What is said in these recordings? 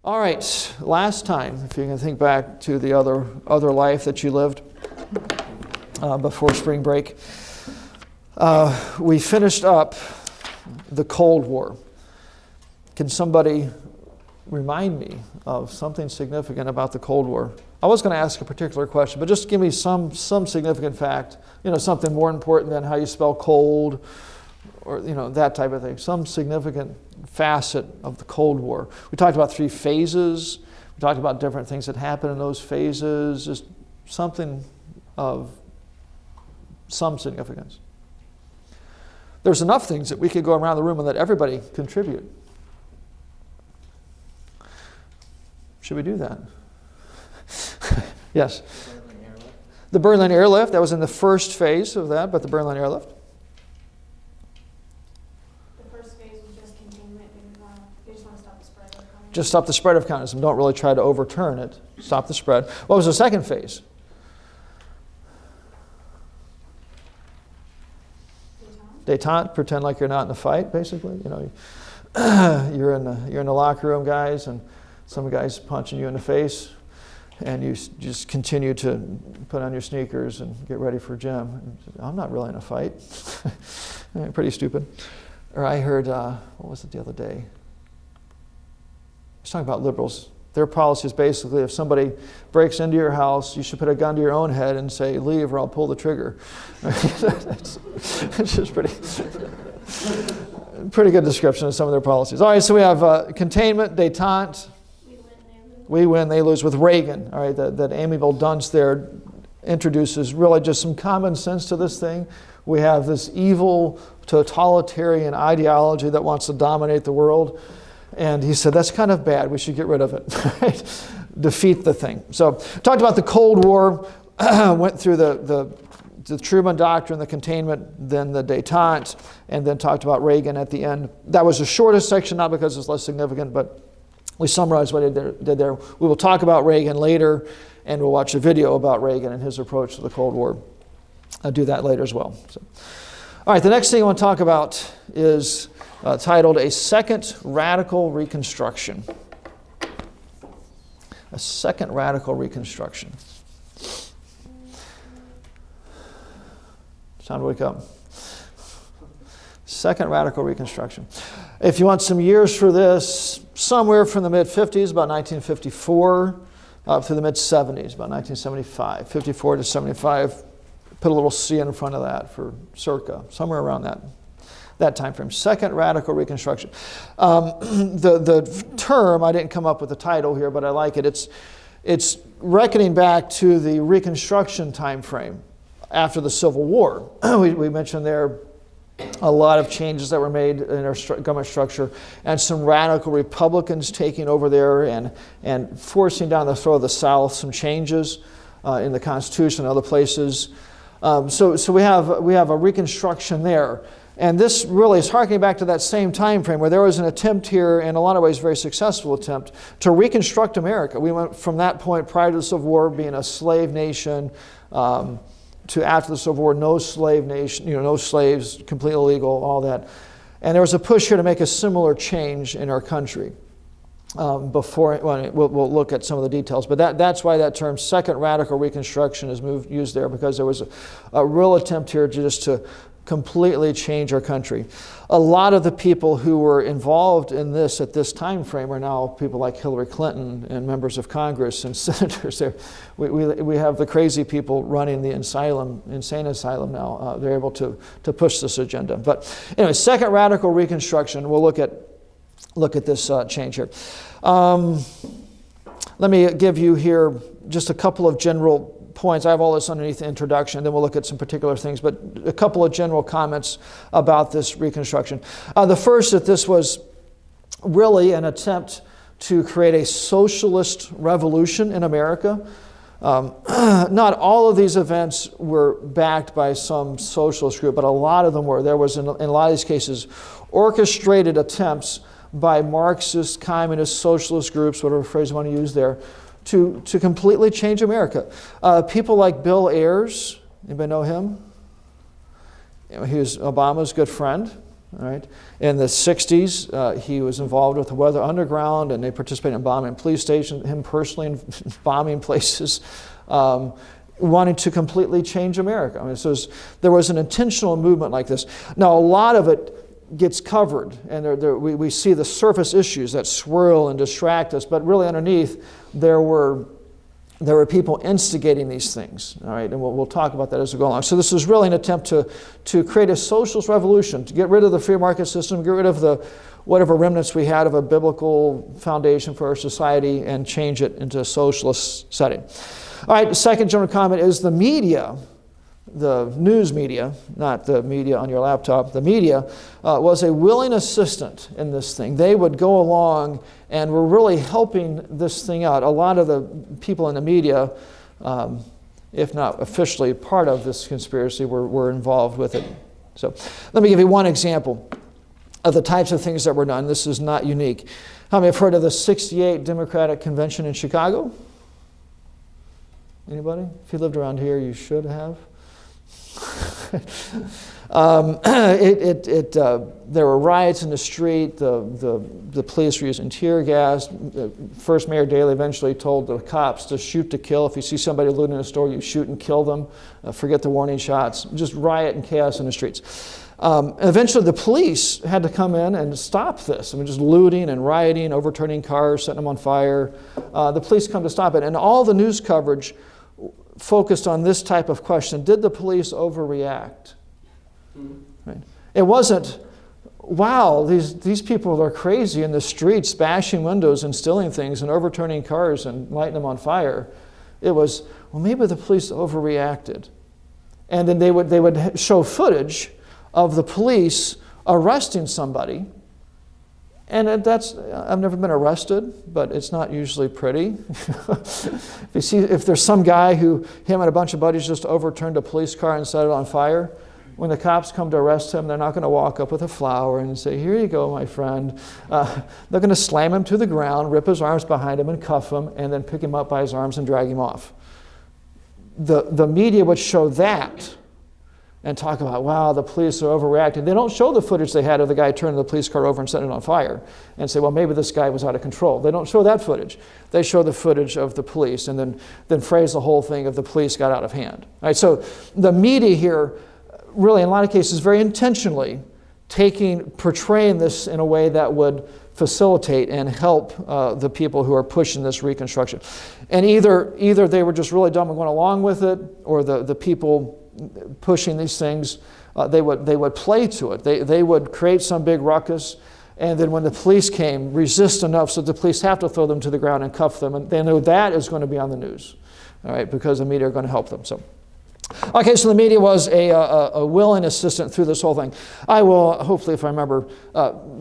All right, last time, if you can think back to the other life that you lived before spring break, we finished up the Cold War. Can somebody remind me of something significant about the Cold War? I was going to ask a particular question, but just give me some significant fact, something more important than how you spell cold, or that type of thing, some significant facet of the Cold War. We talked about 3 phases. We talked about different things that happened in those phases, just something of some significance. There's enough things that we could go around the room and let everybody contribute. Should we do that? Yes? The Berlin airlift, that was in the first phase of that, but the Berlin airlift. Just stop the spread of communism. Don't really try to overturn it. Stop the spread. What was the second phase? Détente. Pretend like you're not in the fight, basically. You're in the locker room, guys, and some guy's punching you in the face, and you just continue to put on your sneakers and get ready for gym. I'm not really in a fight. Pretty stupid. Or I heard, what was it the other day? I was talking about liberals. Their policy is basically if somebody breaks into your house, you should put a gun to your own head and say, leave or I'll pull the trigger. It's just pretty good description of some of their policies. All right, so we have containment, détente. We win, they lose with Reagan. All right, that amiable dunce there introduces really just some common sense to this thing. We have this evil totalitarian ideology that wants to dominate the world. And he said, that's kind of bad. We should get rid of it. Right? Defeat the thing. So talked about the Cold War, went through the Truman Doctrine, the containment, then the détente, and then talked about Reagan at the end. That was the shortest section, not because it's less significant, but we summarized what he did there. We will talk about Reagan later, and we'll watch a video about Reagan and his approach to the Cold War. I'll do that later as well. So. All right, the next thing I want to talk about is titled A Second Radical Reconstruction. A Second Radical Reconstruction. It's time to wake up. Second Radical Reconstruction. If you want some years for this, somewhere from the mid-50s, about 1954, up through the mid-70s, about 1975. 54 to 75, put a little C in front of that for circa, somewhere around that time frame. Second Radical Reconstruction. The term, I didn't come up with the title here, but I like it. It's reckoning back to the Reconstruction time frame after the Civil War. We mentioned there a lot of changes that were made in our government structure, and some radical Republicans taking over there and forcing down the throat of the South some changes in the Constitution and other places. So we have a Reconstruction there. And this really is harkening back to that same time frame where there was an attempt here, in a lot of ways a very successful attempt, to reconstruct America. We went from that point prior to the Civil War being a slave nation to after the Civil War, no slave nation, no slaves, completely illegal, all that. And there was a push here to make a similar change in our country. We'll look at some of the details, but that's why that term Second Radical Reconstruction is used there, because there was a real attempt here to completely change our country. A lot of the people who were involved in this at this time frame are now people like Hillary Clinton and members of Congress and senators. We have the crazy people running the insane asylum now. They're able to push this agenda. But anyway, Second Radical Reconstruction. We'll look at this change here. Let me give you here just a couple of general points. I have all this underneath the introduction, then we'll look at some particular things, but a couple of general comments about this Reconstruction. The first, that this was really an attempt to create a socialist revolution in America. Not all of these events were backed by some socialist group, but a lot of them were. There was, in a lot of these cases, orchestrated attempts by Marxist, communist, socialist groups, whatever phrase you want to use there, to completely change America. People like Bill Ayers, anybody know him? He was Obama's good friend. All right. In the 60s, he was involved with the Weather Underground, and they participated in bombing police stations, him personally in bombing places, wanting to completely change America. I mean, so there was an intentional movement like this. Now, a lot of it gets covered, and we see the surface issues that swirl and distract us, but really underneath, there were people instigating these things, all right, and we'll talk about that as we go along. So this was really an attempt to create a socialist revolution, to get rid of the free market system, get rid of the whatever remnants we had of a biblical foundation for our society, and change it into a socialist setting. All right, the second general comment is the media, the news media, not the media on your laptop, the media was a willing assistant in this thing. They would go along and were really helping this thing out. A lot of the people in the media, if not officially part of this conspiracy, were involved with it. So let me give you one example of the types of things that were done. This is not unique. How many have heard of the 68 Democratic Convention in Chicago? Anybody? If you lived around here, you should have. There were riots in the street. The police were using tear gas. First Mayor Daley eventually told the cops to shoot to kill. If you see somebody looting in a store, you shoot and kill them. Forget the warning shots. Just riot and chaos in the streets. Eventually, the police had to come in and stop this. I mean, just looting and rioting, overturning cars, setting them on fire. The police come to stop it, and all the news coverage focused on this type of question: did the police overreact? Right. It wasn't, wow, these people are crazy in the streets, bashing windows and stealing things and overturning cars and lighting them on fire. It was, well, maybe the police overreacted. And then they would show footage of the police arresting somebody. And I've never been arrested, but it's not usually pretty. If there's some guy him and a bunch of buddies just overturned a police car and set it on fire, when the cops come to arrest him, they're not going to walk up with a flower and say, "Here you go, my friend." They're going to slam him to the ground, rip his arms behind him and cuff him, and then pick him up by his arms and drag him off. The media would show that and talk about, wow, the police are overreacting. They don't show the footage they had of the guy turning the police car over and setting it on fire and say, well, maybe this guy was out of control. They don't show that footage. They show the footage of the police and then phrase the whole thing of the police got out of hand. All right, so the media here really, in a lot of cases, very intentionally portraying this in a way that would facilitate and help the people who are pushing this Reconstruction. And either they were just really dumb and going along with it, or the people pushing these things, they would play to it. They would create some big ruckus, and then when the police came, resist enough so the police have to throw them to the ground and cuff them, and they know that is going to be on the news, all right, because the media are going to help them. So, okay, so the media was a willing assistant through this whole thing. I will, hopefully, if I remember,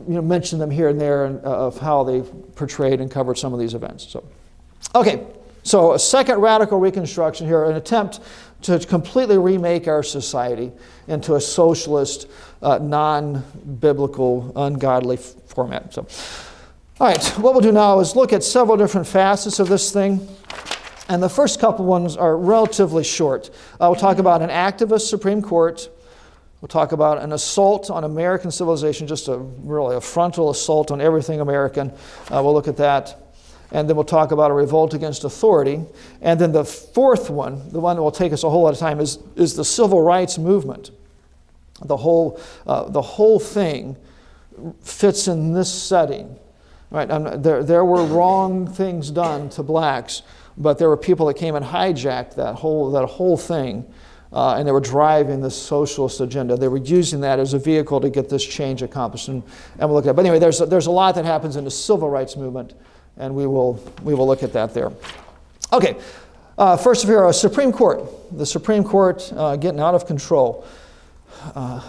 mention them here and there of how they portrayed and covered some of these events. So, okay, so a second radical Reconstruction here, an attempt to completely remake our society into a socialist, non-biblical, ungodly format. So, all right, what we'll do now is look at several different facets of this thing. And the first couple ones are relatively short. We'll talk about an activist Supreme Court. We'll talk about an assault on American civilization, just really a frontal assault on everything American. We'll look at that. And then we'll talk about a revolt against authority. And then the fourth one, the one that will take us a whole lot of time, is the civil rights movement. The whole thing fits in this setting. Right? There were wrong things done to blacks, but there were people that came and hijacked that whole thing, and they were driving this socialist agenda. They were using that as a vehicle to get this change accomplished, and we'll look at it. But anyway, there's a lot that happens in the civil rights movement, and we will look at that there. Okay, first of all, Supreme Court. The Supreme Court getting out of control. I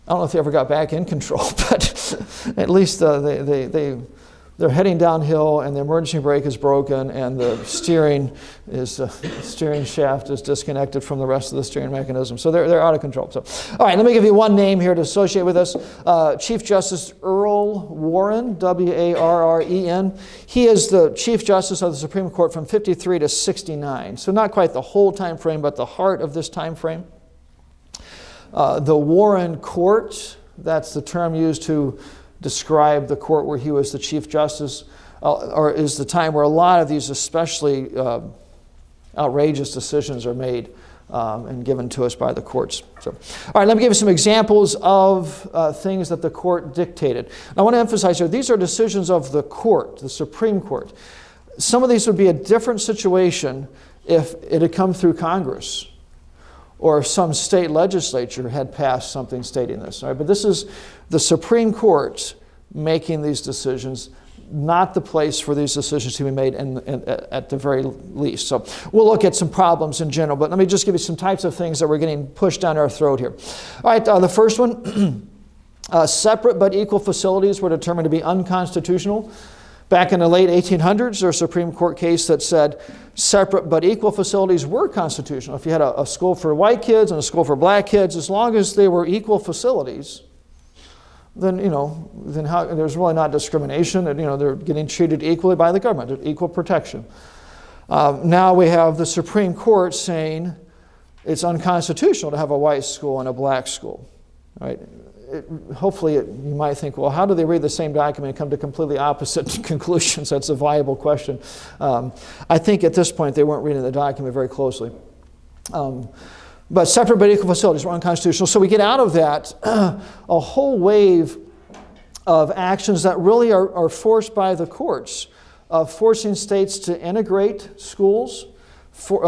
don't know if they ever got back in control, but at least they're heading downhill, and the emergency brake is broken, and the steering shaft is disconnected from the rest of the steering mechanism. So they're out of control. So, all right, let me give you one name here to associate with us. Chief Justice Earl Warren, W-A-R-R-E-N. He is the Chief Justice of the Supreme Court from 53 to 69. So not quite the whole time frame, but the heart of this time frame. The Warren Court, that's the term used to describe the court where he was the Chief Justice, or is the time where a lot of these especially outrageous decisions are made and given to us by the courts. So, all right, let me give you some examples of things that the court dictated. I want to emphasize here, these are decisions of the court, the Supreme Court. Some of these would be a different situation if it had come through Congress or if some state legislature had passed something stating this. All right? But this is the Supreme Court making these decisions, not the place for these decisions to be made at the very least. So we'll look at some problems in general, but let me just give you some types of things that we're getting pushed down our throat here. All right, the first one, separate but equal facilities were determined to be unconstitutional. Back in the late 1800s, there was a Supreme Court case that said separate but equal facilities were constitutional. If you had a school for white kids and a school for black kids, as long as they were equal facilities, then, there's really not discrimination. And, they're getting treated equally by the government, equal protection. Now we have the Supreme Court saying it's unconstitutional to have a white school and a black school, right? You might think, well, how do they read the same document and come to completely opposite conclusions? That's a viable question. I think at this point they weren't reading the document very closely. But separate but equal facilities were unconstitutional. So we get out of that a whole wave of actions that really are forced by the courts, forcing states to integrate schools,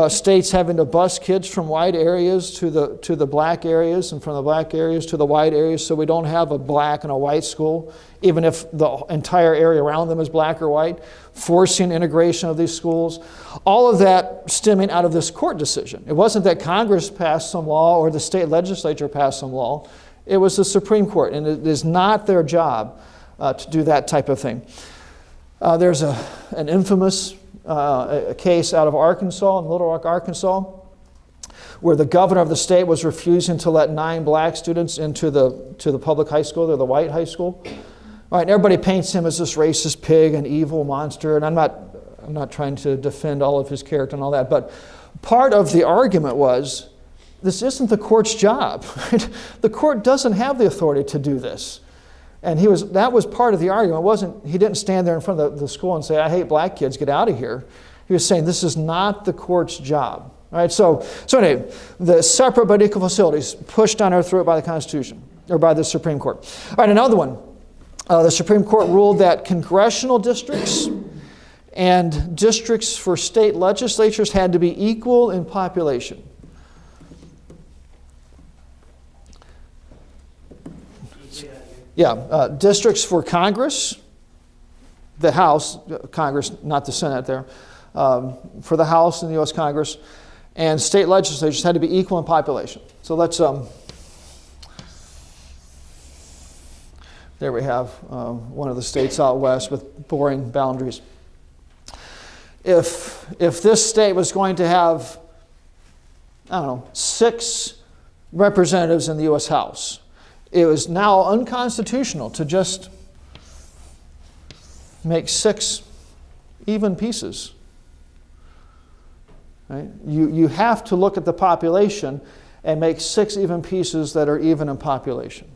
states having to bus kids from white areas to the black areas and from the black areas to the white areas, so we don't have a black and a white school, even if the entire area around them is black or white, forcing integration of these schools. All of that stemming out of this court decision. It wasn't that Congress passed some law or the state legislature passed some law. It was the Supreme Court, and it is not their job to do that type of thing. There's an infamous a case out of Arkansas, in Little Rock, Arkansas, where the governor of the state was refusing to let 9 black students into the public high school, the white high school. All right, and everybody paints him as this racist pig, an evil monster, and I'm not trying to defend all of his character and all that, but part of the argument was, this isn't the court's job. Right? The court doesn't have the authority to do this. And that was part of the argument. He didn't stand there in front of the school and say, I hate black kids, get out of here. He was saying, this is not the court's job. All right, so anyway, the separate but equal facilities pushed down our throat by the Constitution, or by the Supreme Court. All right, another one. The Supreme Court ruled that congressional districts and districts for state legislatures had to be equal in population. Yeah, districts for Congress, the House, Congress, not the Senate there, for the House and the U.S. Congress, and state legislatures had to be equal in population. So let's, there we have one of the states out west with boring boundaries. If this state was going to have, 6 representatives in the U.S. House, it was now unconstitutional to just make 6 even pieces. Right? You have to look at the population and make 6 even pieces that are even in population.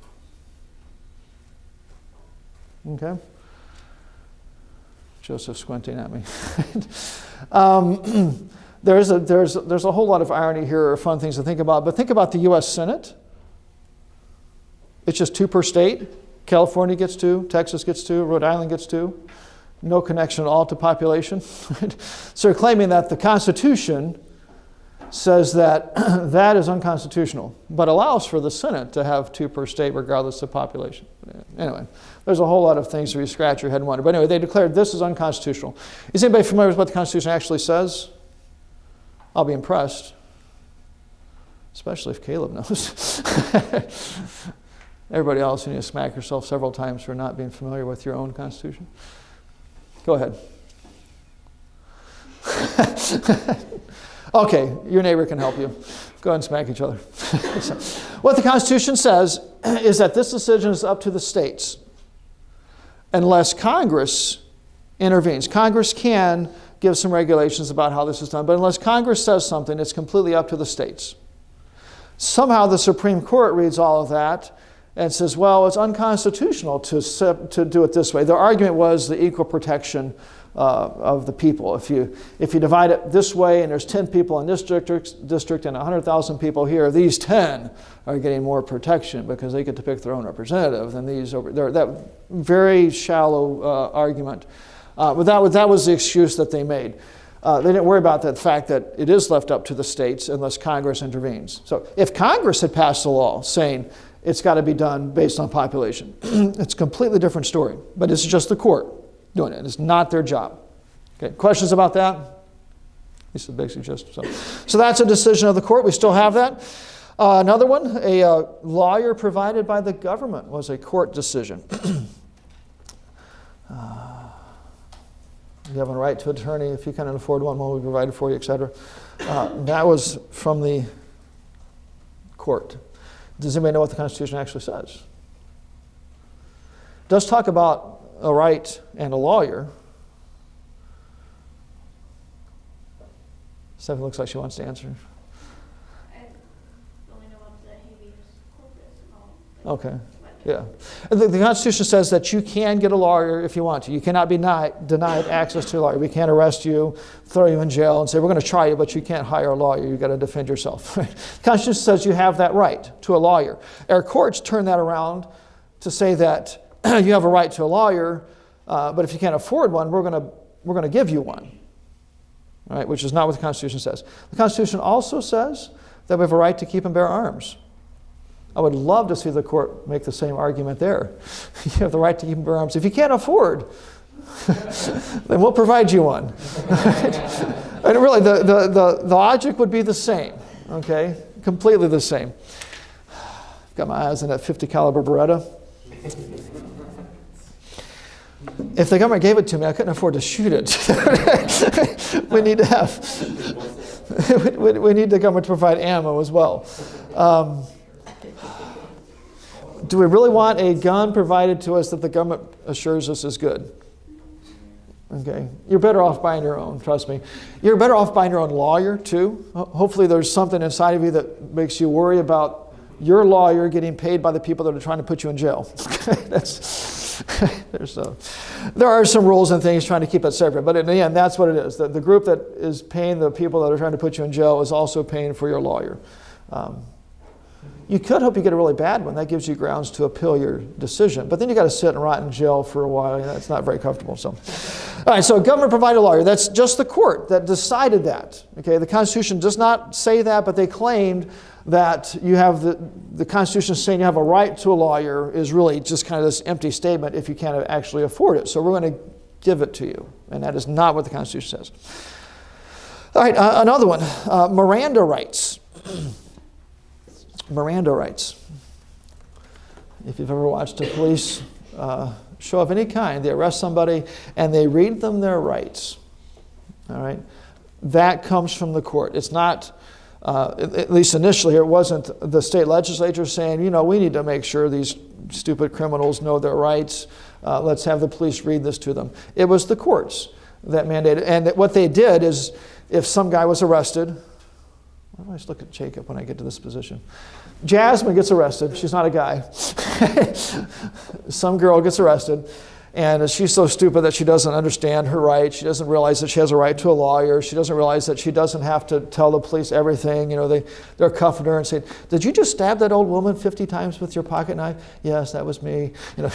Okay? Joseph's squinting at me. There's a whole lot of irony here, or fun things to think about, but think about the U.S. Senate. It's just 2 per state. California gets 2, Texas gets 2, Rhode Island gets 2. No connection at all to population. So you're claiming that the Constitution says that that is unconstitutional, but allows for the Senate to have 2 per state regardless of population. Anyway, there's a whole lot of things where you scratch your head and wonder. But anyway, they declared this is unconstitutional. Is anybody familiar with what the Constitution actually says? I'll be impressed, especially if Caleb knows. Everybody else, you need to smack yourself several times for not being familiar with your own Constitution. Go ahead. Okay, your neighbor can help you. Go ahead and smack each other. So, what the Constitution says is that this decision is up to the states unless Congress intervenes. Congress can give some regulations about how this is done, but unless Congress says something, it's completely up to the states. Somehow the Supreme Court reads all of that and says, well, it's unconstitutional to do it this way. Their argument was the equal protection of the people. If you divide it this way and there's 10 people in this district and 100,000 people here, these 10 are getting more protection because they get to pick their own representative than these over there. That very shallow argument. But that was the excuse that they made. They didn't worry about the fact that it is left up to the states unless Congress intervenes. So if Congress had passed a law saying it's got to be done based on population, it's a completely different story. But it's just the court doing it. It's not their job. Okay, questions about that? This is basically just so that's a decision of the court. We still have that. Another one, a lawyer provided by the government was a court decision. You have a right to an attorney if you cannot afford one, will be provided for you, etc. That was from the court. Does anybody know what the Constitution actually says? It does talk about a right and a lawyer. Stephanie looks like she wants to answer. I only know about the habeas corpus and all. Okay. Yeah. The Constitution says that you can get a lawyer if you want to. You cannot be denied access to a lawyer. We can't arrest you, throw you in jail, and say, we're going to try you, but you can't hire a lawyer. You've got to defend yourself. The Constitution says you have that right to a lawyer. Our courts turn that around to say that you have a right to a lawyer, but if you can't afford one, we're going to give you one. All right, which is not what the Constitution says. The Constitution also says that we have a right to keep and bear arms. I would love to see the court make the same argument there. You have the right to keep and bear arms. If you can't afford, then we'll provide you one. And really, the logic would be the same, okay? Completely the same. I've got my eyes on that 50 caliber Beretta. If the government gave it to me, I couldn't afford to shoot it. We need to have, we need the government to provide ammo as well. Do we really want a gun provided to us that the government assures us is good? Okay, you're better off buying your own, trust me. You're better off buying your own lawyer too. Hopefully there's something inside of you that makes you worry about your lawyer getting paid by the people that are trying to put you in jail. There are some rules and things trying to keep it separate, but in the end, that's what it is. The group that is paying the people that are trying to put you in jail is also paying for your lawyer. You could hope you get a really bad one. That gives you grounds to appeal your decision. But then you got to sit and rot in jail for a while. That's not very comfortable. So, all right, so government provided lawyer. That's just the court that decided that. Okay, the Constitution does not say that, but they claimed that you have the Constitution saying you have a right to a lawyer is really just kind of this empty statement if you can't actually afford it. So we're going to give it to you. And that is not what the Constitution says. All right, another one, Miranda rights. Miranda rights. If you've ever watched a police show of any kind, they arrest somebody and they read them their rights. All right, that comes from the court. It's not, at least initially, it wasn't the state legislature saying, you know, we need to make sure these stupid criminals know their rights. Let's have the police read this to them. It was the courts that mandated. And what they did is, if some guy was arrested, I always look at Jacob when I get to this position. Jasmine gets arrested. She's not a guy. Some girl gets arrested, and she's so stupid that she doesn't understand her rights. She doesn't realize that she has a right to a lawyer. She doesn't realize that she doesn't have to tell the police everything. You know, they're cuffing her and saying, "Did you just stab that old woman 50 times with your pocket knife?" "Yes, that was me." You know,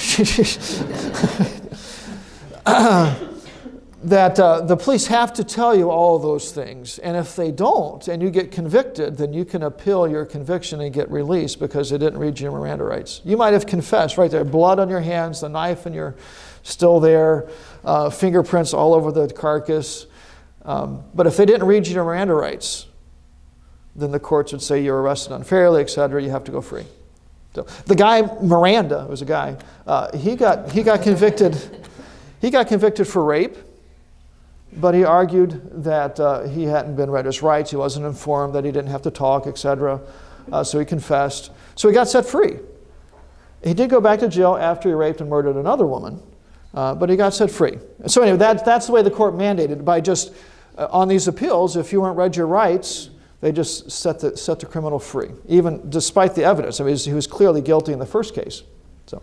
that the police have to tell you all those things. And if they don't, and you get convicted, then you can appeal your conviction and get released because they didn't read your Miranda rights. You might have confessed right there, blood on your hands, the knife and you're still there, fingerprints all over the carcass. But if they didn't read your Miranda rights, then the courts would say you're arrested unfairly, etc. You have to go free. So the guy, Miranda, was a guy, he got convicted. He got convicted for rape. But he argued that he hadn't been read his rights, he wasn't informed, that he didn't have to talk, etc. So he confessed. So he got set free. He did go back to jail after he raped and murdered another woman, but he got set free. So anyway, that's the way the court mandated. By just, on these appeals, if you weren't read your rights, They just set the criminal free, even despite the evidence. I mean, he was clearly guilty in the first case. So,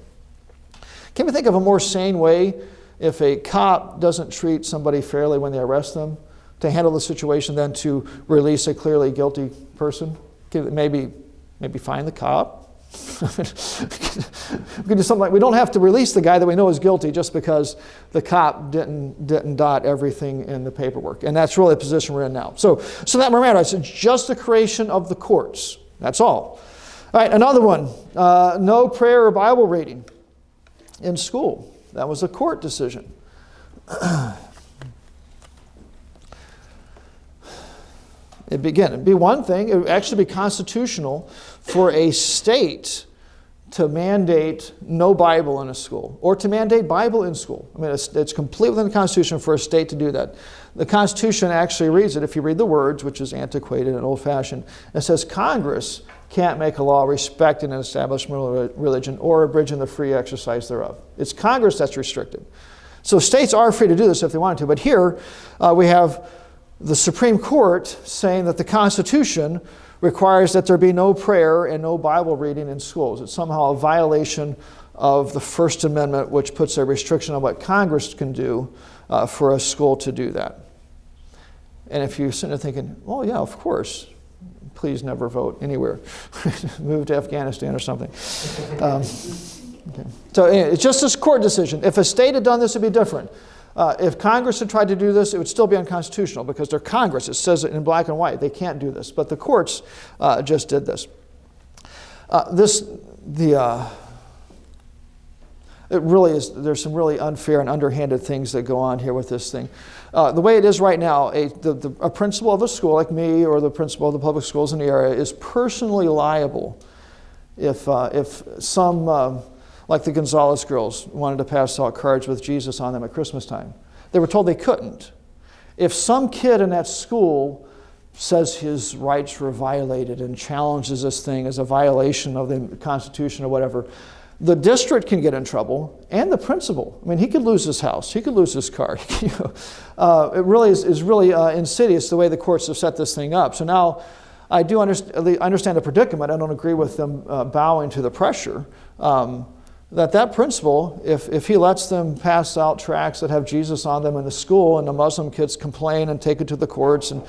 can we think of a more sane way if a cop doesn't treat somebody fairly when they arrest them to handle the situation than to release a clearly guilty person? Maybe fine the cop. We can do something like, we don't have to release the guy that we know is guilty just because the cop didn't dot everything in the paperwork. And that's really the position we're in now. So that memorandum, it's just the creation of the courts. That's all. All right, another one. No prayer or Bible reading in school. That was a court decision. It'd be one thing. It would actually be constitutional for a state to mandate no Bible in a school or to mandate Bible in school. I mean, it's completely within the Constitution for a state to do that. The Constitution actually reads it, if you read the words, which is antiquated and old-fashioned, it says Congress can't make a law respecting an establishment religion or abridging the free exercise thereof. It's Congress that's restricted. So states are free to do this if they wanted to. But here we have the Supreme Court saying that the Constitution requires that there be no prayer and no Bible reading in schools. It's somehow a violation of the First Amendment, which puts a restriction on what Congress can do for a school to do that. And if you're sitting there thinking, oh yeah, of course, please never vote anywhere. Move to Afghanistan or something. Okay. So anyway, it's just this court decision. If a state had done this, it'd be different. If Congress had tried to do this, it would still be unconstitutional because they're Congress. It says it in black and white. They can't do this. But the courts just did this. It really is. There's some really unfair and underhanded things that go on here with this thing. The way it is right now, a principal of a school like me or the principal of the public schools in the area is personally liable if some like the Gonzalez girls wanted to pass out cards with Jesus on them at Christmas time. They were told they couldn't. If some kid in that school says his rights were violated and challenges this thing as a violation of the Constitution or whatever, the district can get in trouble and the principal. I mean, he could lose his house. He could lose his car. It really is really insidious the way the courts have set this thing up. So now I do understand the predicament. I don't agree with them bowing to the pressure. That principal, if he lets them pass out tracts that have Jesus on them in the school and the Muslim kids complain and take it to the courts, and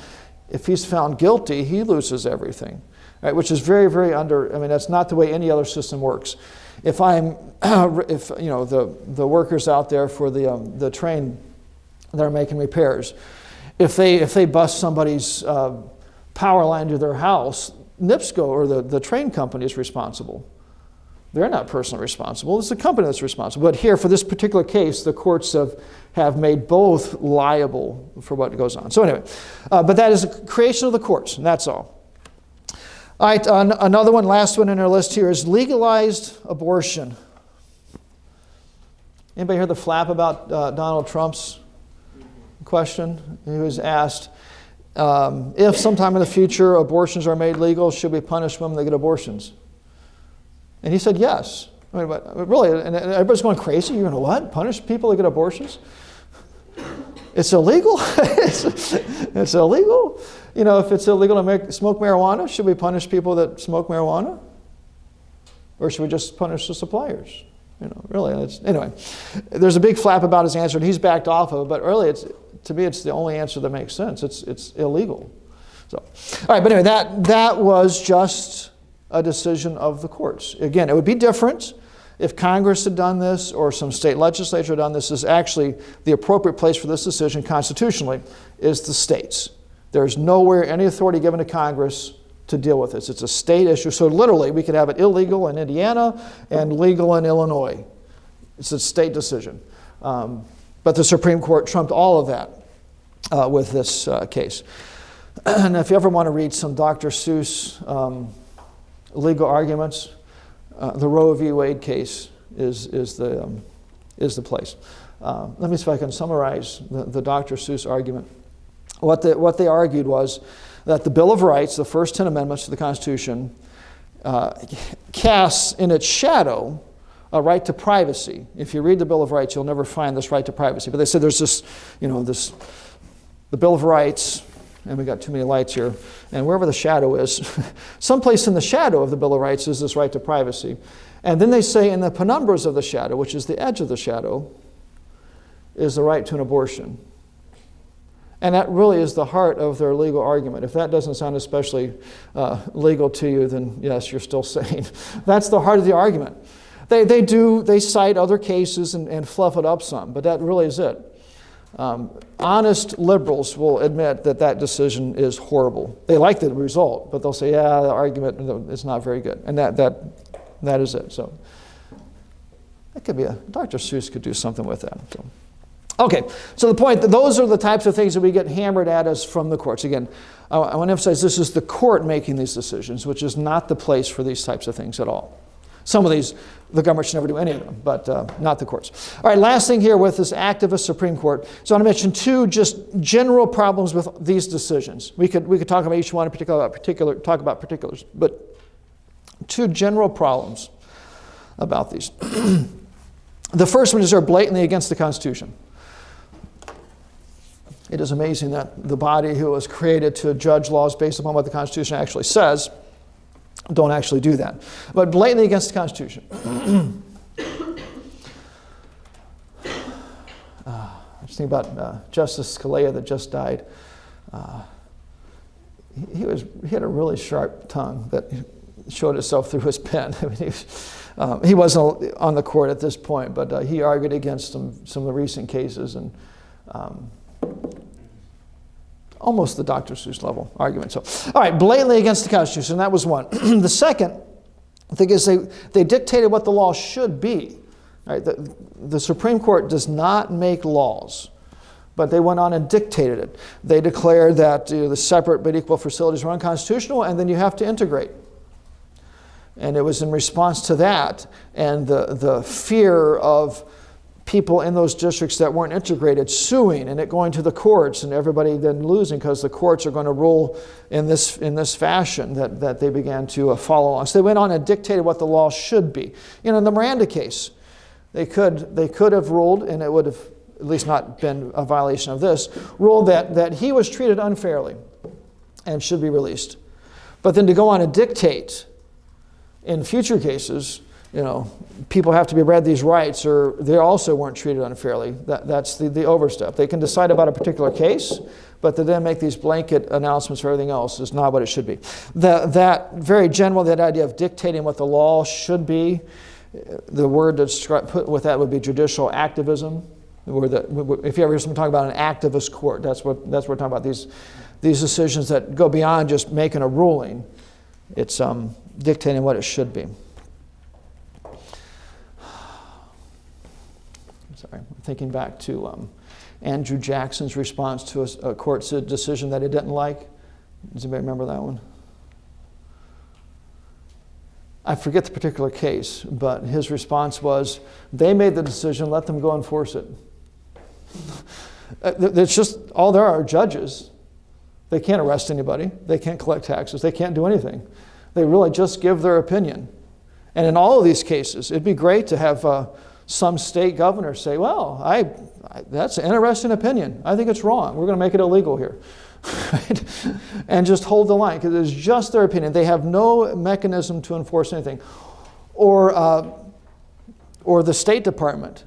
if he's found guilty, he loses everything, right? Which is very, very that's not the way any other system works. If the workers out there for the train that are making repairs, if they bust somebody's power line to their house, NIPSCO or the train company is responsible. They're not personally responsible. It's the company that's responsible. But here, for this particular case, the courts have made both liable for what goes on. So anyway, but that is a creation of the courts, and that's all. All right, another one, last one in our list here is legalized abortion. Anybody hear the flap about Donald Trump's question? He was asked, if sometime in the future abortions are made legal, should we punish women that get abortions? And he said yes. I mean, but really, and everybody's going crazy. You're going to what? Punish people that get abortions? It's illegal? It's illegal? If it's illegal to smoke marijuana, should we punish people that smoke marijuana? Or should we just punish the suppliers? Really. Anyway, there's a big flap about his answer, and he's backed off of it. But really, to me, it's the only answer that makes sense. It's illegal. So, all right. But anyway, that was just a decision of the courts. Again, it would be different if Congress had done this or some state legislature had done this. Is actually the appropriate place for this decision constitutionally is the states. There's nowhere any authority given to Congress to deal with this. It's a state issue. So literally, we could have it illegal in Indiana and legal in Illinois. It's a state decision. But the Supreme Court trumped all of that with this case. And if you ever want to read some Dr. Seuss legal arguments, the Roe v. Wade case is the place. Let me see if I can summarize the Dr. Seuss argument. What they argued was that the Bill of Rights, the first 10 amendments to the Constitution, casts in its shadow a right to privacy. If you read the Bill of Rights, you'll never find this right to privacy. But they said there's the Bill of Rights and we got too many lights here, and wherever the shadow is, someplace in the shadow of the Bill of Rights is this right to privacy. And then they say in the penumbras of the shadow, which is the edge of the shadow, is the right to an abortion. And that really is the heart of their legal argument. If that doesn't sound especially legal to you, then yes, you're still sane. That's the heart of the argument. They cite other cases and fluff it up some, but that really is it. Honest liberals will admit that decision is horrible. They like the result, but they'll say, yeah, the argument is not very good. And that is it. So that could be Dr. Seuss could do something with that. So. Okay, so the point, those are the types of things that we get hammered at us from the courts. Again, I want to emphasize this is the court making these decisions, which is not the place for these types of things at all. Some of these, the government should never do any of them, but not the courts. All right, last thing here with this activist Supreme Court. So I want to mention two just general problems with these decisions. We could talk about each one in particular, talk about particulars, but two general problems about these. The first one is they're blatantly against the Constitution. It is amazing that the body who was created to judge laws based upon what the Constitution actually says don't actually do that. But blatantly against the Constitution. I was thinking about Justice Scalia that just died. He had a really sharp tongue that showed itself through his pen. I mean, he wasn't on the court at this point, but he argued against some of the recent cases and almost the Dr. Seuss level argument. So, all right, blatantly against the Constitution, that was one. The second thing is they dictated what the law should be. All right, the Supreme Court does not make laws, but they went on and dictated it. They declared that the separate but equal facilities were unconstitutional, and then you have to integrate. And it was in response to that and the fear of people in those districts that weren't integrated suing and it going to the courts and everybody then losing because the courts are going to rule in this fashion that they began to follow along. So they went on and dictated what the law should be. In the Miranda case, they could have ruled, and it would have at least not been a violation of this, ruled that he was treated unfairly and should be released. But then to go on and dictate in future cases, people have to be read these rights or they also weren't treated unfairly. That's the overstep. They can decide about a particular case, but to then make these blanket announcements for everything else is not what it should be. That very general, that idea of dictating what the law should be, the word to put with that would be judicial activism. If you ever hear someone talk about an activist court, that's what we're talking about. These decisions that go beyond just making a ruling. It's dictating what it should be. Sorry, I'm thinking back to Andrew Jackson's response to a court's decision that he didn't like. Does anybody remember that one? I forget the particular case, but his response was, they made the decision, let them go enforce it. It's just, all there are judges. They can't arrest anybody. They can't collect taxes. They can't do anything. They really just give their opinion. And in all of these cases, it'd be great to have some state governor say, well, that's an interesting opinion. I think it's wrong. We're going to make it illegal here. Right? And just hold the line, because it's just their opinion. They have no mechanism to enforce anything. Or the State Department,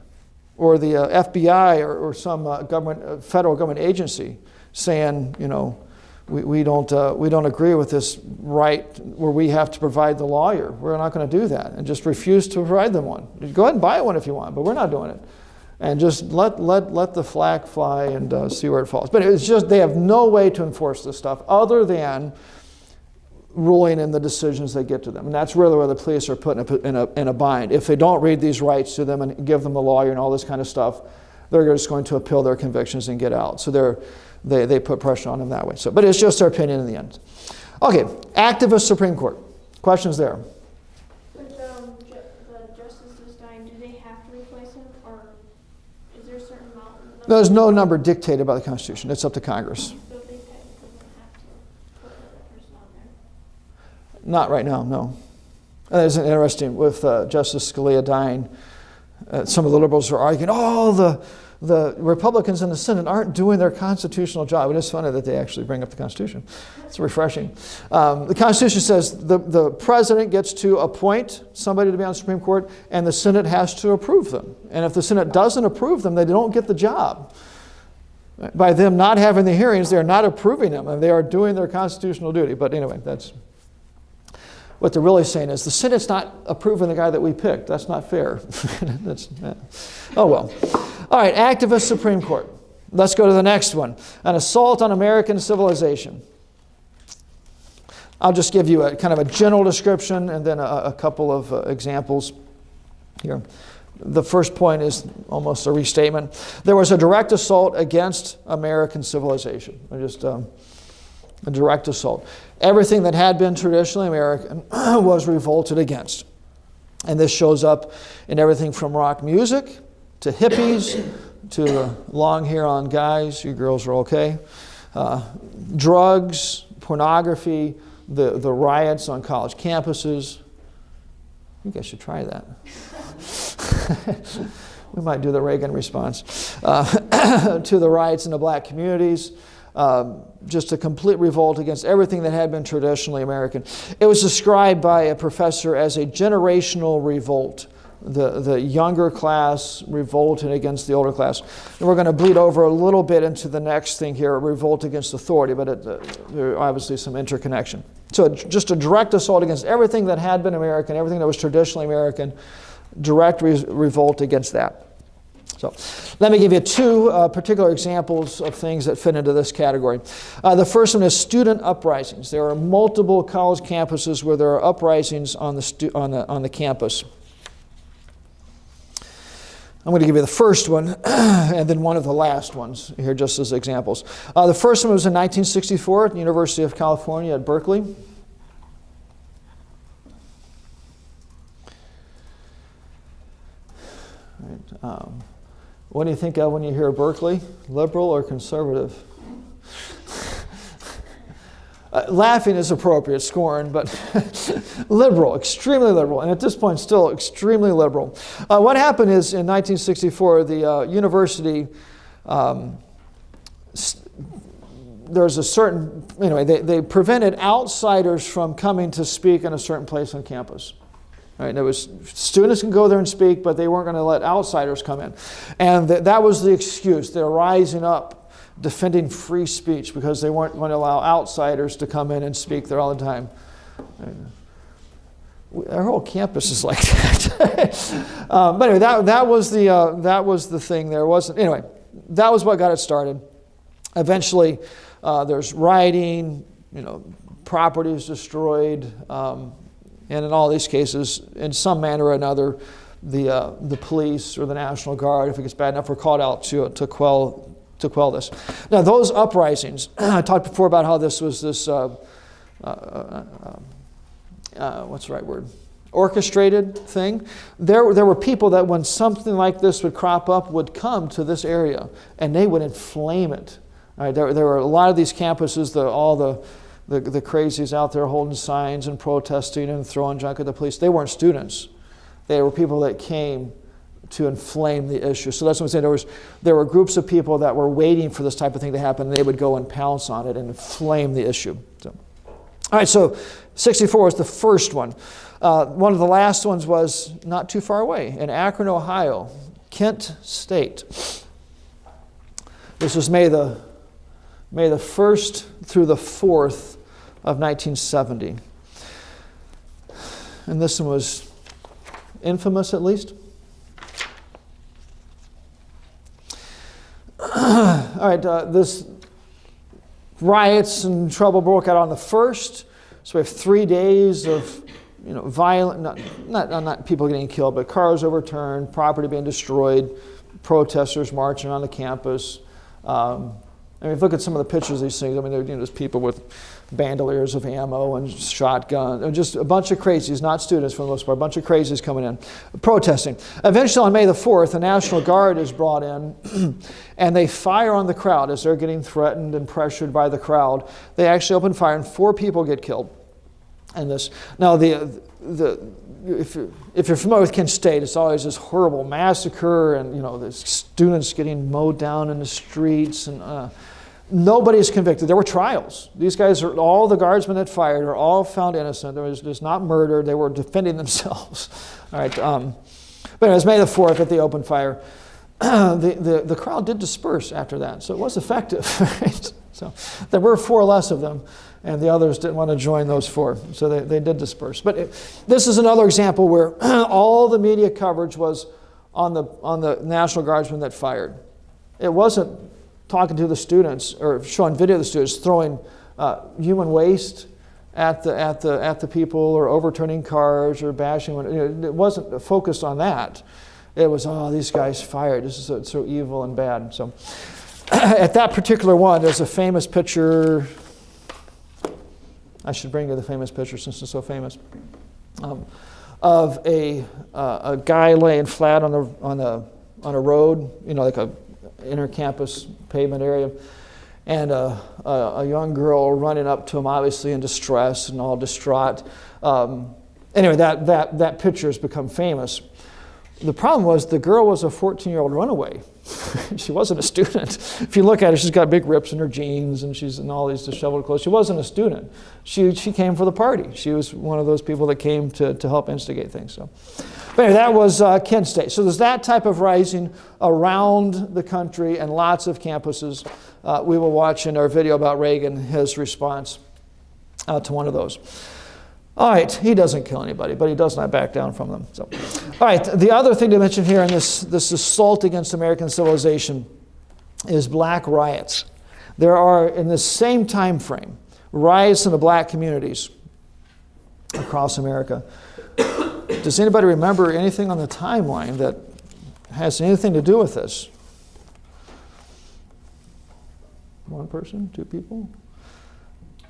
or the FBI, or some federal government agency saying, we don't agree with this right where we have to provide the lawyer. We're not going to do that, and just refuse to provide them one. Go ahead and buy one if you want, but we're not doing it. And just let the flag fly and see where it falls. But it's just they have no way to enforce this stuff other than ruling in the decisions they get to them. And that's really where the police are put in a bind. If they don't read these rights to them and give them the lawyer and all this kind of stuff, they're just going to appeal their convictions and get out. So they put pressure on them that way. But it's just their opinion in the end. Okay, activist Supreme Court. Questions there? With the justices dying, do they have to replace him, or is there a certain amount? There's no number dictated by the Constitution. It's up to Congress. So they technically don't have to put another person on there? Not right now, no. It's interesting, with Justice Scalia dying, some of the liberals are arguing, the Republicans in the Senate aren't doing their constitutional job. It is funny that they actually bring up the Constitution. It's refreshing. The Constitution says the president gets to appoint somebody to be on the Supreme Court, and the Senate has to approve them. And if the Senate doesn't approve them, they don't get the job. By them not having the hearings, they're not approving them, and they are doing their constitutional duty. But anyway, that's what they're really saying is the Senate's not approving the guy that we picked. That's not fair. Oh, well. All right, activist Supreme Court. Let's go to the next one. An assault on American civilization. I'll just give you a kind of a general description and then a couple of examples here. The first point is almost a restatement. There was a direct assault against American civilization. Just a direct assault. Everything that had been traditionally American was revolted against. And this shows up in everything from rock music to hippies to the long hair on guys. You girls are okay. Drugs, pornography, the riots on college campuses. I think I should try that. We might do the Reagan response. To the riots in the black communities. Just a complete revolt against everything that had been traditionally American. It was described by a professor as a generational revolt. The younger class revolted against the older class. And we're going to bleed over a little bit into the next thing here, revolt against authority, but there are obviously some interconnection. So just a direct assault against everything that had been American, everything that was traditionally American, direct revolt against that. So let me give you two particular examples of things that fit into this category. The first one is student uprisings. There are multiple college campuses where there are uprisings on the campus. I'm going to give you the first one and then one of the last ones here just as examples. The first one was in 1964 at the University of California at Berkeley. Right, what do you think of when you hear Berkeley? Liberal or conservative? Laughing is appropriate, scorn, but liberal, extremely liberal, and at this point still extremely liberal. What happened is in 1964, the university, there's a certain, anyway, they prevented outsiders from coming to speak in a certain place on campus. Right, there was students can go there and speak, but they weren't going to let outsiders come in. And that was the excuse. They're rising up, defending free speech because they weren't going to allow outsiders to come in and speak there all the time. Our whole campus is like that. But anyway, that was the thing. There wasn't. Anyway, that was what got it started. Eventually, there's rioting. Property is destroyed. And in all these cases, in some manner or another, the police or the National Guard, if it gets bad enough, were called out to quell this. Now, those uprisings, I talked before about how this was this, what's the right word? Orchestrated thing. There were people that when something like this would crop up would come to this area and they would inflame it. All right, there were a lot of these campuses, all the crazies out there holding signs and protesting and throwing junk at the police. They weren't students. They were people that came to inflame the issue. So that's what I'm saying. There were groups of people that were waiting for this type of thing to happen, and they would go and pounce on it and inflame the issue. So, all right, so 64 was the first one. One of the last ones was not too far away in Akron, Ohio, Kent State. This was May the 1st through the 4th of 1970. And this one was infamous, at least. All right, this riots and trouble broke out on the 1st. So we have 3 days of violent, not people getting killed, but cars overturned, property being destroyed, protesters marching on the campus. Look at some of the pictures of these things. There's people with bandoliers of ammo and shotguns, and just a bunch of crazies, not students for the most part, a bunch of crazies coming in, protesting. Eventually on May the 4th, the National Guard is brought in, and they fire on the crowd as they're getting threatened and pressured by the crowd. They actually open fire, and 4 people get killed. And this now if you're familiar with Kent State, it's always this horrible massacre, and the students getting mowed down in the streets, and nobody's convicted. There were trials. These guys all the guardsmen that fired are all found innocent. There was just not murdered. They were defending themselves. All right. But it was May the 4th that they opened fire. The crowd did disperse after that, so it was effective. Right? So there were 4 less of them, and the others didn't want to join those 4, so they did disperse. But this is another example where all the media coverage was on the National Guardsmen that fired. It wasn't talking to the students or showing video of the students throwing human waste at the people, or overturning cars or bashing. It wasn't focused on that. It was, these guys fired. This is so evil and bad. So at that particular one, there's a famous picture. I should bring you the famous picture since it's so famous, of a guy laying flat on a road, like a inter-campus pavement area, and a young girl running up to him, obviously in distress and all distraught. Anyway, that picture has become famous. The problem was the girl was a 14-year-old runaway. She wasn't a student. If you look at her, she's got big rips in her jeans, and she's in all these disheveled clothes. She wasn't a student. She came for the party. She was one of those people that came to help instigate things. So, but anyway, that was Kent State. So there's that type of rising around the country and lots of campuses. We will watch in our video about Reagan his response to one of those. All right, he doesn't kill anybody, but he does not back down from them. So, all right, the other thing to mention here in this assault against American civilization is black riots. There are, in the same time frame, riots in the black communities across America. Does anybody remember anything on the timeline that has anything to do with this? One person? 2 people?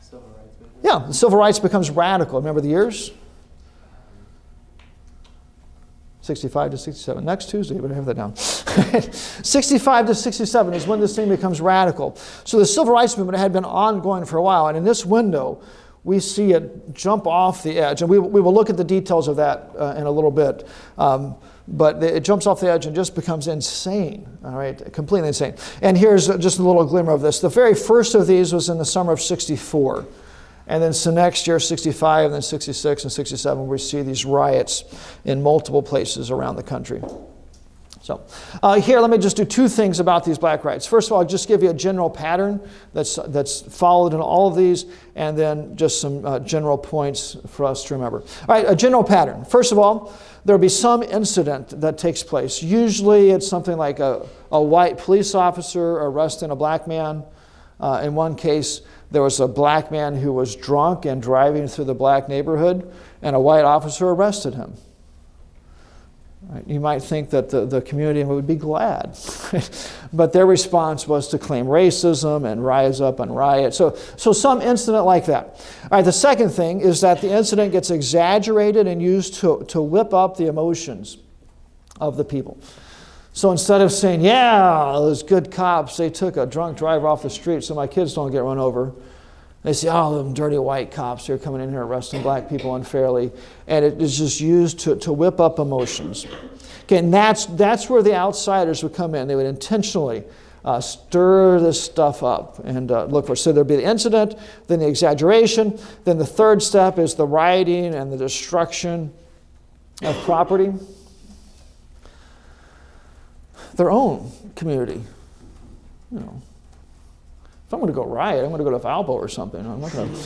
Civil rights movement. Yeah, the civil rights becomes radical. Remember the years? 65 to 67. Next Tuesday, you better have that down. 65 to 67 is when this thing becomes radical. So the civil rights movement had been ongoing for a while, and in this window, we see it jump off the edge. And we will look at the details of that in a little bit. But it jumps off the edge and just becomes insane, all right, completely insane. And here's just a little glimmer of this. The very first of these was in the summer of 64. And then so next year, 65, and then 66 and 67, we see these riots in multiple places around the country. So here, let me just do 2 things about these black riots. First of all, I'll just give you a general pattern that's followed in all of these, and then just some general points for us to remember. All right, a general pattern. First of all, there'll be some incident that takes place. Usually it's something like a white police officer arresting a black man. In one case, there was a black man who was drunk and driving through the black neighborhood, and a white officer arrested him. Right? You might think that the community would be glad, but their response was to claim racism and rise up and riot. So some incident like that. All right, the second thing is that the incident gets exaggerated and used to whip up the emotions of the people. So instead of saying, yeah, those good cops, they took a drunk driver off the street so my kids don't get run over, they say, oh, them dirty white cops, they're coming in here arresting black people unfairly. And it is just used to whip up emotions. Okay, and that's where the outsiders would come in. They would intentionally stir this stuff up and look for it. So there'd be the incident, then the exaggeration, then the third step is the rioting and the destruction of property. Their own community, If I'm going to go riot, I'm going to go to Valpo or something. I'm not going to.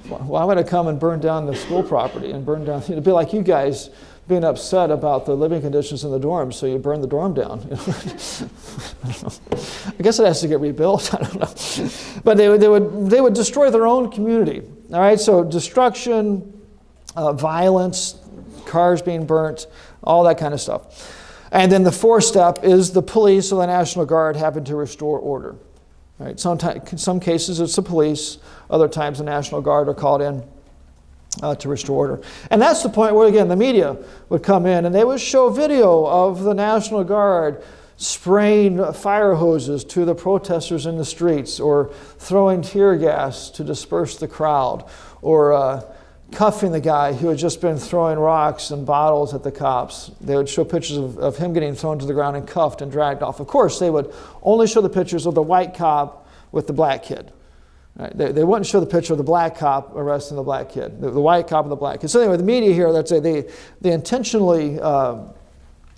Why would I come and burn down the school property and burn down? It'd be like you guys being upset about the living conditions in the dorms, so you burn the dorm down. I don't know. I guess it has to get rebuilt. I don't know. But they would destroy their own community. All right. So destruction, violence, cars being burnt, all that kind of stuff. And then the fourth step is the police or the National Guard having to restore order. Right? Some cases it's the police, other times the National Guard are called in to restore order. And that's the point where, again, the media would come in and they would show video of the National Guard spraying fire hoses to the protesters in the streets, or throwing tear gas to disperse the crowd, or cuffing the guy who had just been throwing rocks and bottles at the cops. They would show pictures of him getting thrown to the ground and cuffed and dragged off. Of course, they would only show the pictures of the white cop with the black kid. Right? They wouldn't show the picture of the black cop arresting the black kid, the white cop and the black kid. So anyway, the media here, they intentionally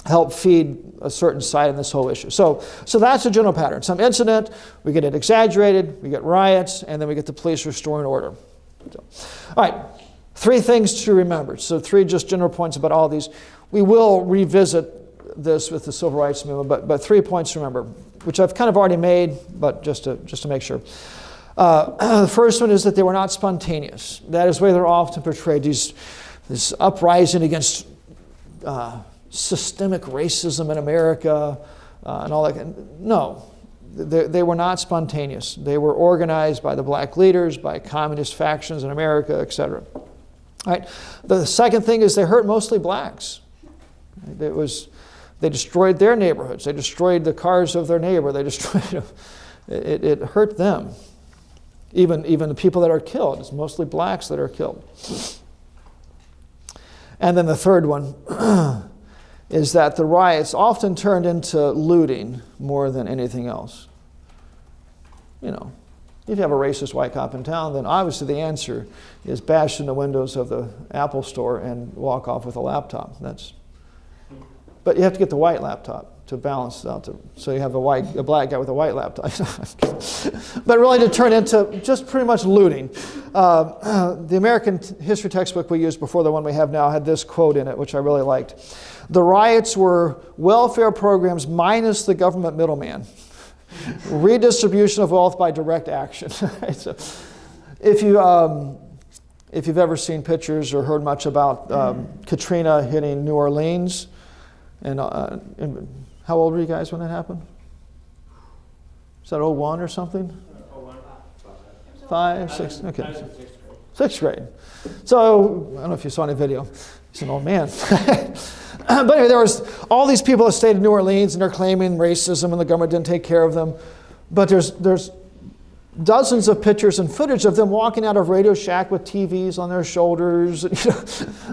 help feed a certain side in this whole issue. So that's a general pattern. Some incident, we get it exaggerated, we get riots, and then we get the police restoring order. So, all right, 3 things to remember. So 3 just general points about all these. We will revisit this with the Civil Rights Movement, but 3 points to remember, which I've kind of already made, but just to make sure. The first one is that they were not spontaneous. That is the way they're often portrayed, this uprising against systemic racism in America and all that. No, they were not spontaneous. They were organized by the black leaders, by communist factions in America, etc. All right. The second thing is they hurt mostly blacks. They destroyed their neighborhoods. They destroyed the cars of their neighbor. They destroyed it hurt them. Even the people that are killed, it's mostly blacks that are killed. And then the third one is that the riots often turned into looting more than anything else. You know, if you have a racist white cop in town, then obviously the answer is bash in the windows of the Apple store and walk off with a laptop. But you have to get the white laptop to balance it out. So you have a black guy with a white laptop. But really to turn into just pretty much looting. The American history textbook we used before the one we have now had this quote in it, which I really liked. The riots were welfare programs minus the government middleman. Redistribution of wealth by direct action. So if you've ever seen pictures or heard much about Katrina hitting New Orleans, and how old were you guys when that happened? Is that 01 or something? 5, 6, okay. I was in 6th grade. 6th grade. So, I don't know if you saw any video. He's an old man. But anyway, there was all these people that stayed in New Orleans and they're claiming racism and the government didn't take care of them. But there's dozens of pictures and footage of them walking out of Radio Shack with TVs on their shoulders.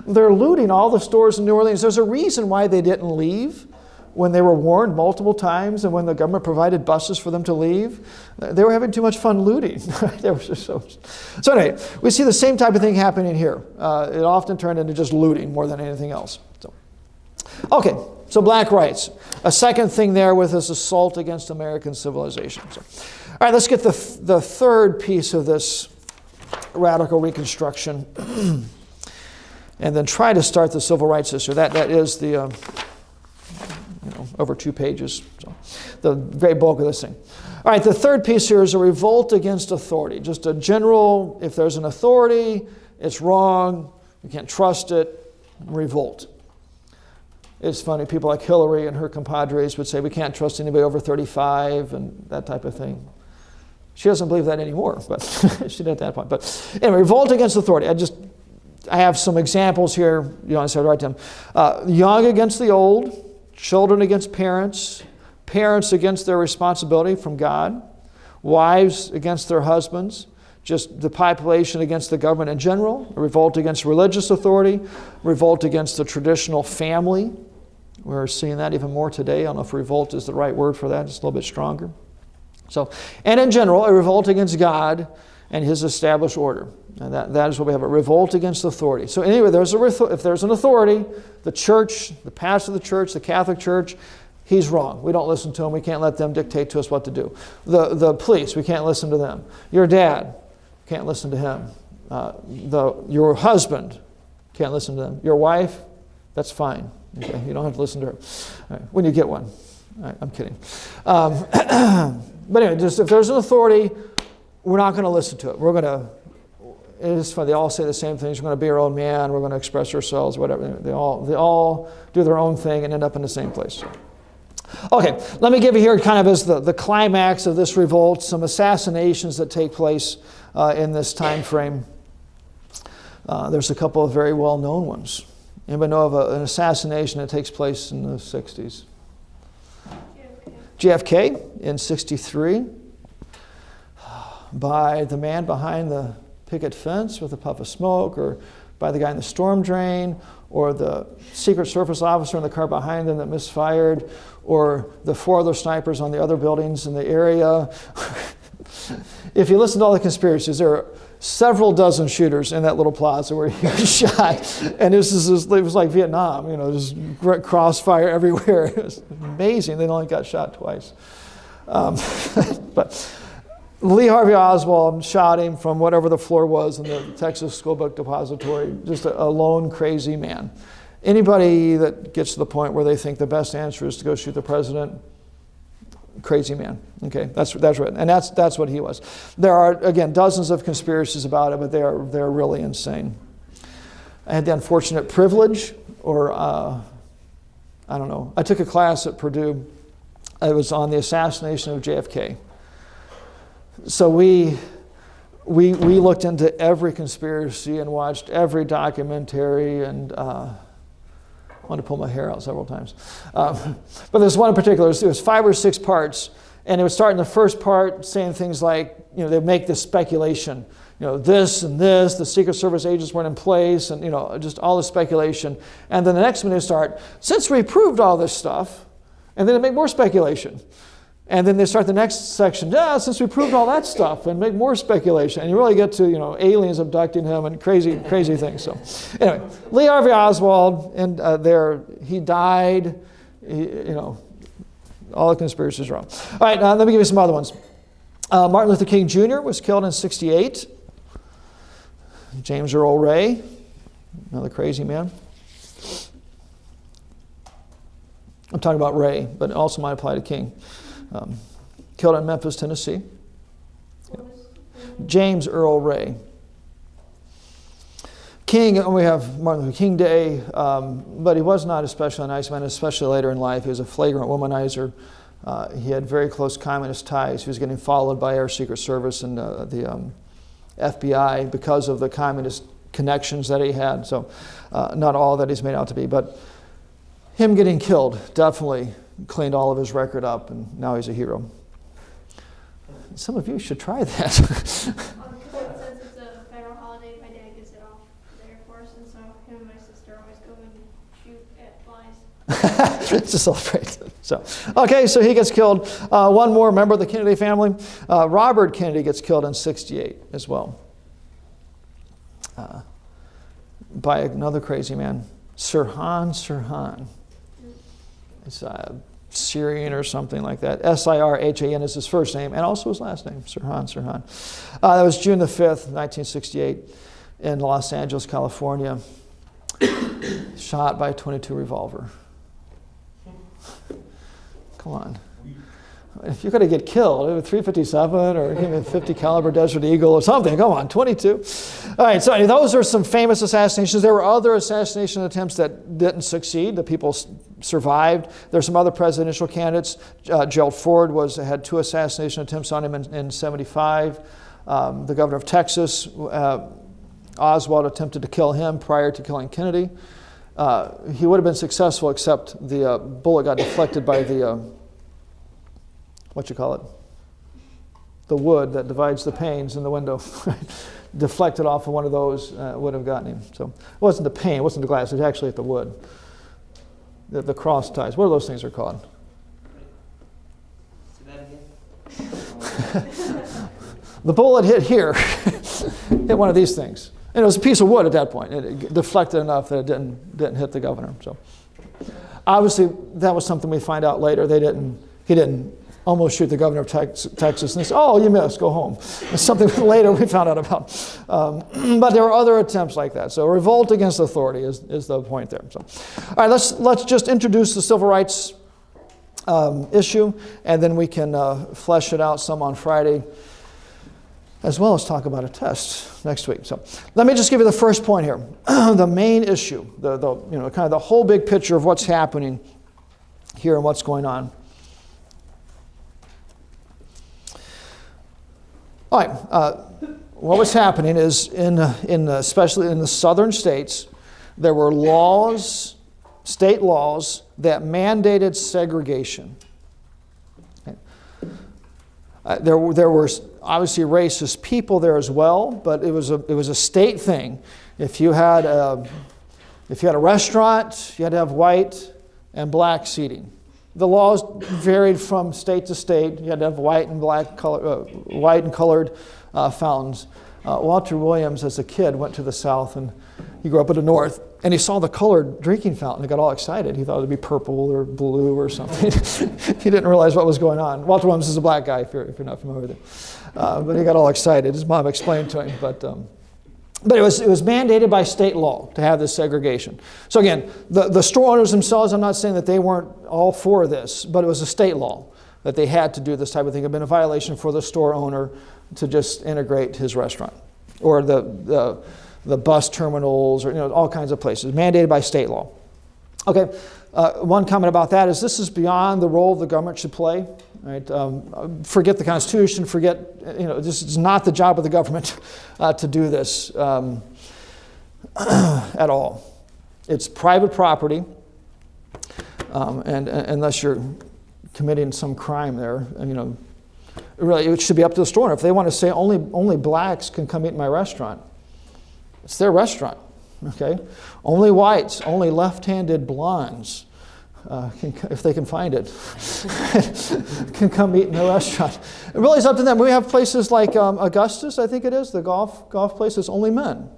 They're looting all the stores in New Orleans. There's a reason why they didn't leave when they were warned multiple times and when the government provided buses for them to leave. They were having too much fun looting. So anyway, we see the same type of thing happening here. It often turned into just looting more than anything else. Okay, so black rights. A second thing there with this assault against American civilization. All right, let's get the third piece of this radical Reconstruction and then try to start the civil rights history. That is the, over 2 pages, so the great bulk of this thing. All right, the third piece here is a revolt against authority. Just a general, if there's an authority, it's wrong, you can't trust it, revolt. It's funny, people like Hillary and her compadres would say we can't trust anybody over 35 and that type of thing. She doesn't believe that anymore, but she did at that point. But anyway, revolt against authority. I have some examples here. You want to say write them. Young against the old, children against parents, parents against their responsibility from God, wives against their husbands, just the population against the government in general, a revolt against religious authority, revolt against the traditional family. We're seeing that even more today. I don't know if revolt is the right word for that. It's a little bit stronger. So, and in general, a revolt against God and His established order. And that is what we have, a revolt against authority. So anyway, if there's an authority, the church, the pastor of the church, the Catholic Church, he's wrong. We don't listen to him. We can't let them dictate to us what to do. The police, we can't listen to them. Your dad, can't listen to him. Your husband, can't listen to them. Your wife, that's fine. Okay, you don't have to listen to her. All right, when you get one. All right, I'm kidding. But anyway, just if there's an authority, we're not going to listen to it. It's funny, they all say the same things. We're going to be our own man. We're going to express ourselves, whatever. They all do their own thing and end up in the same place. Okay, let me give you here kind of as the climax of this revolt, some assassinations that take place in this time frame. There's a couple of very well-known ones. Anybody know of an assassination that takes place in the 60s? JFK in 63 by the man behind the picket fence with a puff of smoke, or by the guy in the storm drain, or the Secret Service officer in the car behind them that misfired, or the 4 other snipers on the other buildings in the area. If you listen to all the conspiracies, there are several dozen shooters in that little plaza where he was shot. And it was like Vietnam, just crossfire everywhere. It was amazing. They only got shot twice. But Lee Harvey Oswald shot him from whatever the floor was in the Texas School Book Depository. Just a lone, crazy man. Anybody that gets to the point where they think the best answer is to go shoot the president, crazy man. Okay, that's right, and that's what he was. There are, again, dozens of conspiracies about it, but they're really insane. I had the unfortunate privilege, or I don't know. I took a class at Purdue. It was on the assassination of JFK. So we looked into every conspiracy and watched every documentary, and I wanted to pull my hair out several times. But there's one in particular. It was 5 or 6 parts, and it would start in the first part saying things like, they make this speculation, this and this, the Secret Service agents weren't in place, and just all the speculation. And then the next minute they start, since we proved all this stuff, and then they make more speculation. And then they start the next section, since we proved all that stuff, and make more speculation. And you really get to, aliens abducting him and crazy things. So anyway, Lee Harvey Oswald, and he died, all the conspiracies are wrong. All right, let me give you some other ones. Martin Luther King Jr. was killed in 1968. James Earl Ray, another crazy man. I'm talking about Ray, but it also might apply to King. Killed in Memphis, Tennessee. James Earl Ray. King, we have Martin Luther King Day, but he was not especially a nice man, especially later in life. He was a flagrant womanizer. He had very close communist ties. He was getting followed by our Secret Service and the FBI because of the communist connections that he had. So not all that he's made out to be, but him getting killed definitely cleaned all of his record up, and now he's a hero. Some of you should try that. Since it's a federal holiday, my dad gets it off the Air Force, and so him and my sister always go and shoot at flies. To celebrate. So he gets killed. One more member of the Kennedy family, Robert Kennedy, gets killed in 1968 as well. By another crazy man, Sirhan. It's Syrian or something like that. Sirhan is his first name and also his last name, Sirhan. That was June the 5th, 1968 in Los Angeles, California. Shot by a .22 revolver. Come on. If you're going to get killed, a 357 or a 50 caliber Desert Eagle or something, come on, 22. All right, so those are some famous assassinations. There were other assassination attempts that didn't succeed. The people survived. There's some other presidential candidates. Gerald Ford had 2 assassination attempts on him in 1975. The governor of Texas, Oswald, attempted to kill him prior to killing Kennedy. He would have been successful, except the bullet got deflected by the the wood that divides the panes in the window. Deflected off of one of those would have gotten him. So it wasn't the pane, it wasn't the glass, it was actually at the wood. The cross ties. What are those things are called? Say that again. The bullet hit here, hit one of these things. And it was a piece of wood at that point. It deflected enough that it didn't hit the governor. So obviously that was something we find out later. He didn't almost shoot the governor of Texas and they said, oh, you missed, go home. It's something later we found out about. But there were other attempts like that. So revolt against authority is the point there. So, all right, let's just introduce the civil rights issue, and then we can flesh it out some on Friday, as well as talk about a test next week. So let me just give you the first point here. The main issue, the kind of the whole big picture of what's happening here and what's going on. All right, what was happening is especially in the southern states, there were state laws that mandated segregation. Okay. There were obviously racist people there as well, but it was a state thing If you had a restaurant, you had to have white and black seating. The laws varied from state to state. You had to have white and colored fountains. Walter Williams, as a kid, went to the South, and he grew up in the North, and he saw the colored drinking fountain. He got all excited. He thought it would be purple or blue or something. He didn't realize what was going on. Walter Williams is a black guy, if you're not familiar with it. But he got all excited. His mom explained to him. But it was mandated by state law to have this segregation. So again, the store owners themselves, I'm not saying that they weren't all for this, but it was a state law that they had to do this type of thing. It had been a violation for the store owner to just integrate his restaurant, or the bus terminals, or all kinds of places, mandated by state law. Okay, one comment about that is this is beyond the role the government should play. Right? Forget the Constitution. Forget, this is not the job of the government to do this at all. It's private property, and unless you're committing some crime there, really it should be up to the store owner. If they want to say only blacks can come eat in my restaurant, it's their restaurant. Okay, only whites, only left-handed blondes. If they can find it, can come eat in the restaurant. It really is up to them. We have places like Augustus, I think it is, the golf place is only men.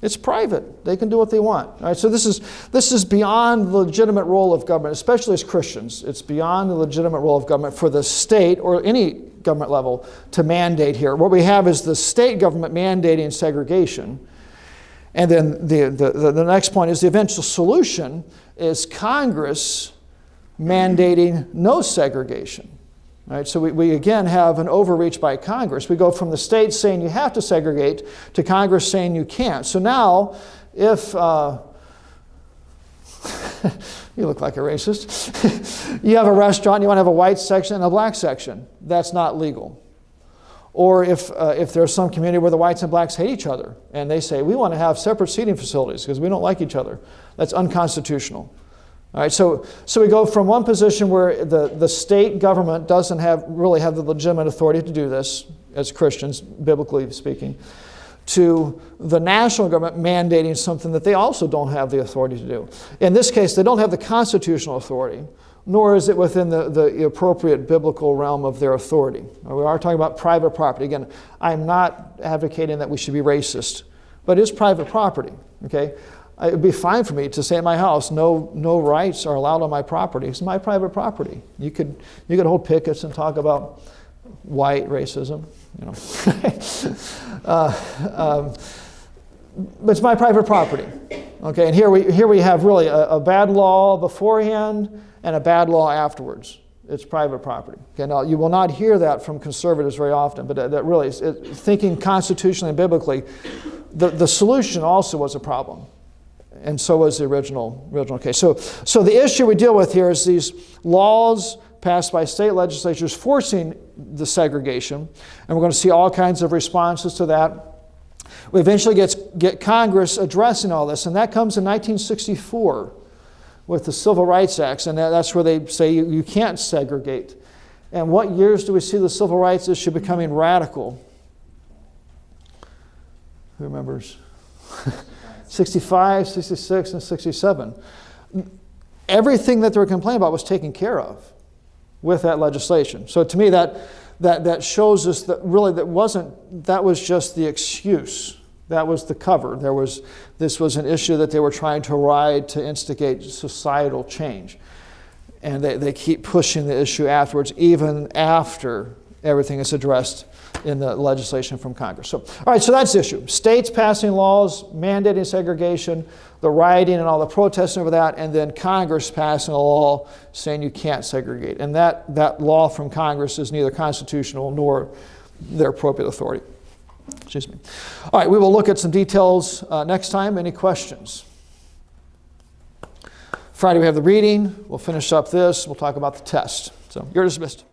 It's private. They can do what they want. All right, so this is beyond the legitimate role of government, especially as Christians. It's beyond the legitimate role of government for the state or any government level to mandate here. What we have is the state government mandating segregation. And then the next point is the eventual solution is Congress mandating no segregation. Right? So we again have an overreach by Congress. We go from the states saying you have to segregate to Congress saying you can't. So now if, you look like a racist, you have a restaurant, you want to have a white section and a black section. That's not legal. Or if there's some community where the whites and blacks hate each other, and they say, we want to have separate seating facilities because we don't like each other, that's unconstitutional. All right, so we go from one position where the state government doesn't really have the legitimate authority to do this, as Christians, biblically speaking, to the national government mandating something that they also don't have the authority to do. In this case, they don't have the constitutional authority, nor is it within the appropriate biblical realm of their authority. We are talking about private property. Again, I'm not advocating that we should be racist, but it is private property. Okay, it would be fine for me to say in my house, no rights are allowed on my property. It's my private property. You could hold pickets and talk about white racism, but it's my private property. Okay, and here we have really a bad law beforehand and a bad law afterwards. It's private property. Okay, now you will not hear that from conservatives very often, but that really is thinking constitutionally and biblically. The solution also was a problem, and so was the original case. So the issue we deal with here is these laws passed by state legislatures forcing the segregation, and we're going to see all kinds of responses to that. We eventually get Congress addressing all this, and that comes in 1964 with the Civil Rights Acts, and that's where they say you can't segregate. And what years do we see the Civil Rights issue becoming radical? Who remembers? 65, 66, and 67. Everything that they were complaining about was taken care of with that legislation. So to me, that shows us that really that was just the excuse. That was the cover. This was an issue that they were trying to ride to instigate societal change. And they keep pushing the issue afterwards, even after everything is addressed in the legislation from Congress. So, all right, so that's the issue. States passing laws, mandating segregation, the rioting and all the protesting over that, and then Congress passing a law saying you can't segregate. And that law from Congress is neither constitutional nor their appropriate authority. Excuse me. All right, we will look at some details next time. Any questions? Friday we have the reading. We'll finish up this. We'll talk about the test. So you're dismissed.